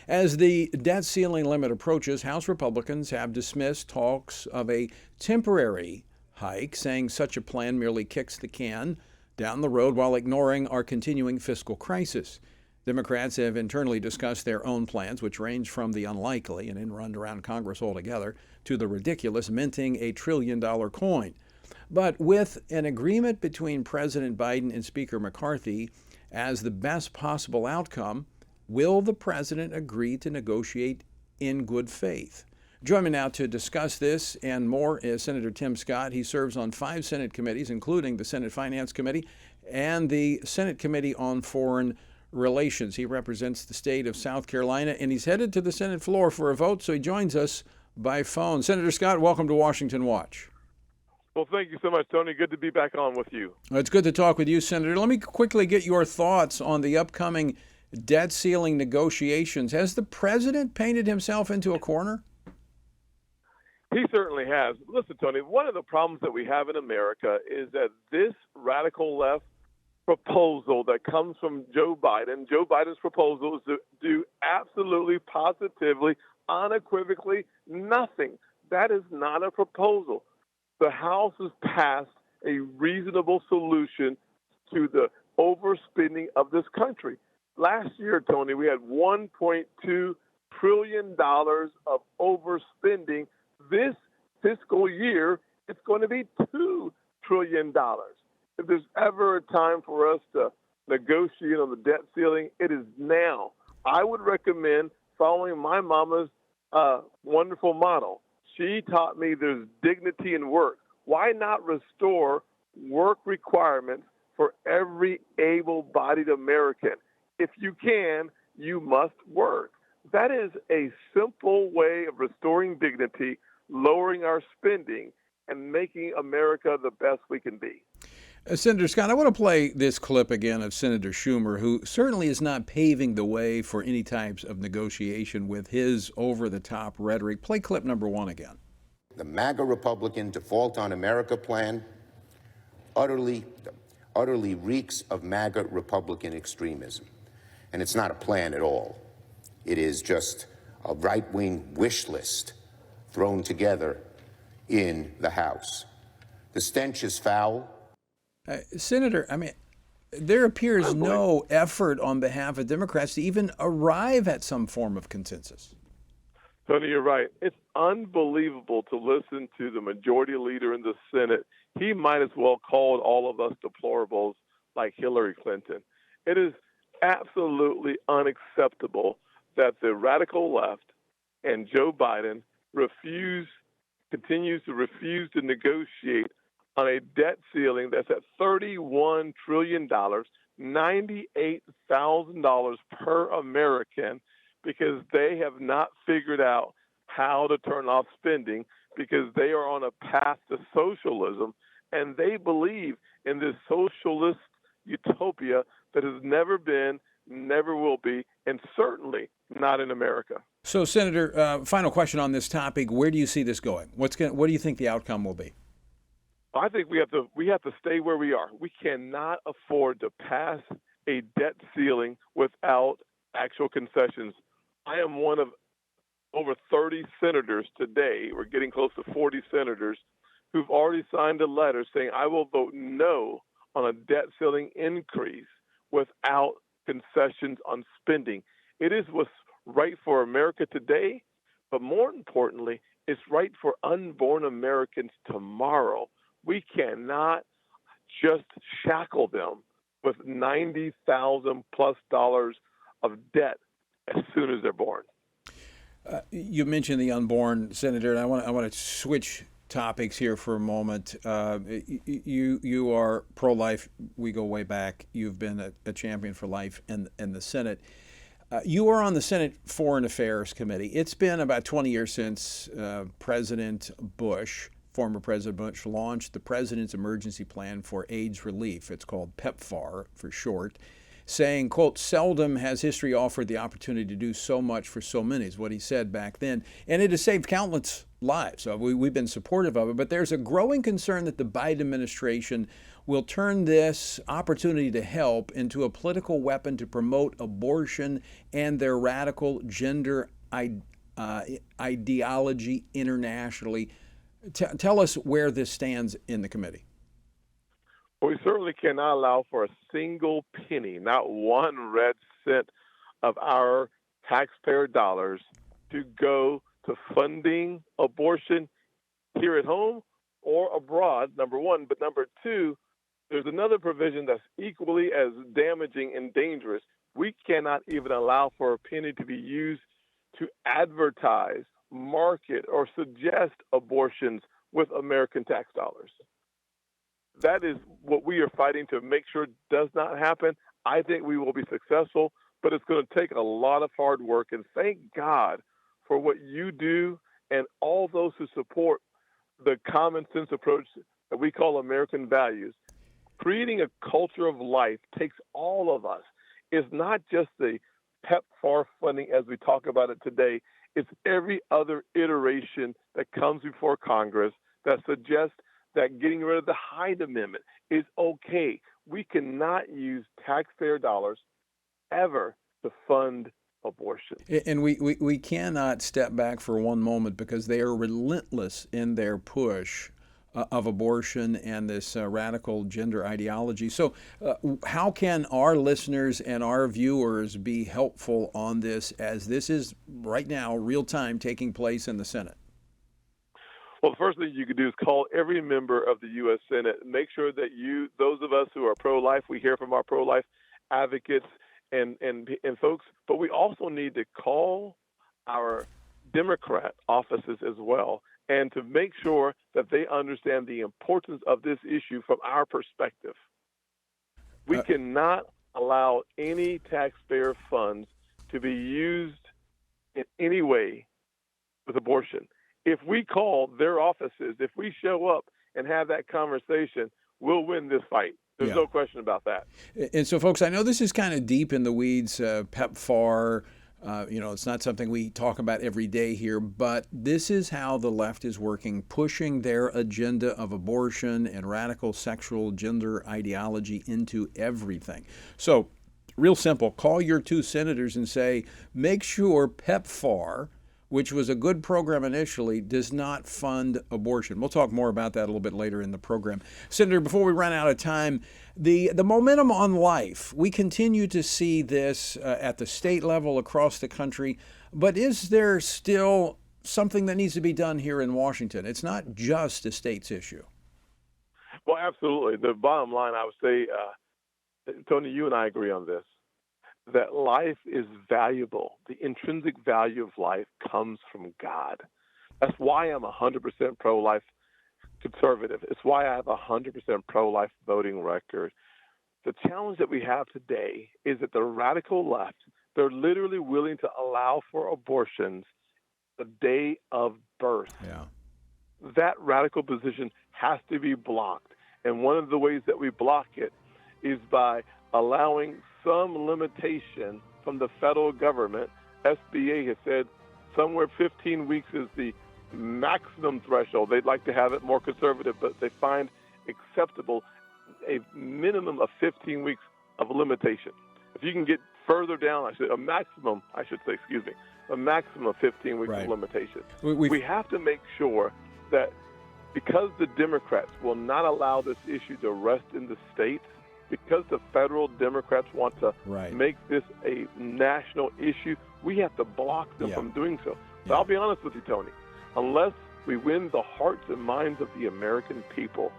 As the debt ceiling limit approaches, House Republicans have dismissed talks of a temporary hike, saying such a plan merely kicks the can down the road while ignoring our continuing fiscal crisis. Democrats have internally discussed their own plans, which range from the unlikely, an end run around Congress altogether, to the ridiculous minting a $1 trillion coin. But with an agreement between President Biden and Speaker McCarthy as the best possible outcome, will the president agree to negotiate in good faith? Join me now to discuss this and more is Senator Tim Scott. He serves on 5 Senate committees, including the Senate Finance Committee and the Senate Committee on Foreign Relations. He represents the state of South Carolina, and he's headed to the Senate floor for a vote, so he joins us by phone. Senator Scott, welcome to Washington Watch. Well, thank you so much, Tony. Good to be back on with you. It's good to talk with you, Senator. Let me quickly get your thoughts on the upcoming debt ceiling negotiations. Has the president painted himself into a corner? He certainly has. Listen, Tony, one of the problems that we have in America is that this radical left proposal that comes from Joe Biden's proposal is to do absolutely, positively, unequivocally nothing. That is not a proposal. The House has passed a reasonable solution to the overspending of this country. Last year, Tony, we had $1.2 trillion of overspending. This fiscal year, it's going to be $2 trillion. If there's ever a time for us to negotiate on the debt ceiling, it is now. I would recommend following my mama's wonderful model. She taught me there's dignity in work. Why not restore work requirements for every able-bodied American? If you can, you must work. That is a simple way of restoring dignity, lowering our spending, and making America the best we can be. Senator Scott, I want to play this clip again of Senator Schumer, who certainly is not paving the way for any types of negotiation with his over-the-top rhetoric. Play clip number 1 again. The MAGA Republican Default on America plan utterly reeks of MAGA Republican extremism. And it's not a plan at all. It is just a right-wing wish list thrown together in the House. The stench is foul. Senator, there appears no effort on behalf of Democrats to even arrive at some form of consensus. Tony, you're right. It's unbelievable to listen to the majority leader in the Senate. He might as well call all of us deplorables like Hillary Clinton. It is absolutely unacceptable that the radical left and Joe Biden continues to refuse to negotiate on a debt ceiling that's at $31 trillion, $98,000 per American, because they have not figured out how to turn off spending, because they are on a path to socialism, and they believe in this socialist utopia that has never been, never will be, and certainly not in America. So, Senator, final question on this topic. Where do you see this going? What do you think the outcome will be? I think we have to stay where we are. We cannot afford to pass a debt ceiling without actual concessions. I am one of over 30 senators today. We're getting close to 40 senators who've already signed a letter saying I will vote no on a debt ceiling increase without concessions on spending. It is what's right for America today, but more importantly, it's right for unborn Americans tomorrow. We cannot just shackle them with $90,000+ of debt as soon as they're born. You mentioned the unborn, Senator, and I want to switch topics here for a moment. You are pro-life. We go way back. You've been a champion for life in the Senate. You are on the Senate Foreign Affairs Committee. It's been about 20 years since former President Bush, launched the President's Emergency Plan for AIDS Relief. It's called PEPFAR for short. saying, quote, seldom has history offered the opportunity to do so much for so many, is what he said back then. And it has saved countless lives. So we've been supportive of it. But there's a growing concern that the Biden administration will turn this opportunity to help into a political weapon to promote abortion and their radical gender ideology internationally. Tell us where this stands in the committee. Well, we certainly cannot allow for a single penny, not one red cent of our taxpayer dollars to go to funding abortion here at home or abroad, number one. But number two, there's another provision that's equally as damaging and dangerous. We cannot even allow for a penny to be used to advertise, market, or suggest abortions with American tax dollars. That is what we are fighting to make sure does not happen. I think we will be successful, but it's going to take a lot of hard work. And thank God for what you do and all those who support the common sense approach that we call American values. Creating a culture of life takes all of us. It's not just the PEPFAR funding as we talk about it today. It's every other iteration that comes before Congress that suggests that getting rid of the Hyde Amendment is okay. We cannot use taxpayer dollars ever to fund abortion. And we cannot step back for one moment because they are relentless in their push of abortion and this radical gender ideology. So how can our listeners and our viewers be helpful on this, as this is right now real time taking place in the Senate? Well, the first thing you could do is call every member of the U.S. Senate. Make sure that those of us who are pro-life, we hear from our pro-life advocates and folks, but we also need to call our Democrat offices as well, and to make sure that they understand the importance of this issue from our perspective. We cannot allow any taxpayer funds to be used in any way with abortion. If we call their offices, if we show up and have that conversation, we'll win this fight. There's no question about that. And so, folks, I know this is kind of deep in the weeds, PEPFAR. It's not something we talk about every day here, but this is how the left is working, pushing their agenda of abortion and radical sexual gender ideology into everything. So, real simple, call your two senators and say, make sure PEPFAR, which was a good program initially, does not fund abortion. We'll talk more about that a little bit later in the program. Senator, before we run out of time, the momentum on life, we continue to see this at the state level across the country, but is there still something that needs to be done here in Washington? It's not just a state's issue. Well, absolutely. The bottom line, I would say, Tony, you and I agree on this, that life is valuable. The intrinsic value of life comes from God. That's why I'm 100% pro-life conservative. It's why I have a 100% pro-life voting record. The challenge that we have today is that the radical left, they're literally willing to allow for abortions the day of birth. Yeah. That radical position has to be blocked. And one of the ways that we block it is by allowing some limitation from the federal government. SBA has said somewhere 15 weeks is the maximum threshold. They'd like to have it more conservative, but they find acceptable a minimum of 15 weeks of limitation. If you can get further down, a maximum of 15 weeks of limitation. We have to make sure that because the Democrats will not allow this issue to rest in the states, because the federal Democrats want to make this a national issue, we have to block them from doing so. But I'll be honest with you, Tony, unless we win the hearts and minds of the American people,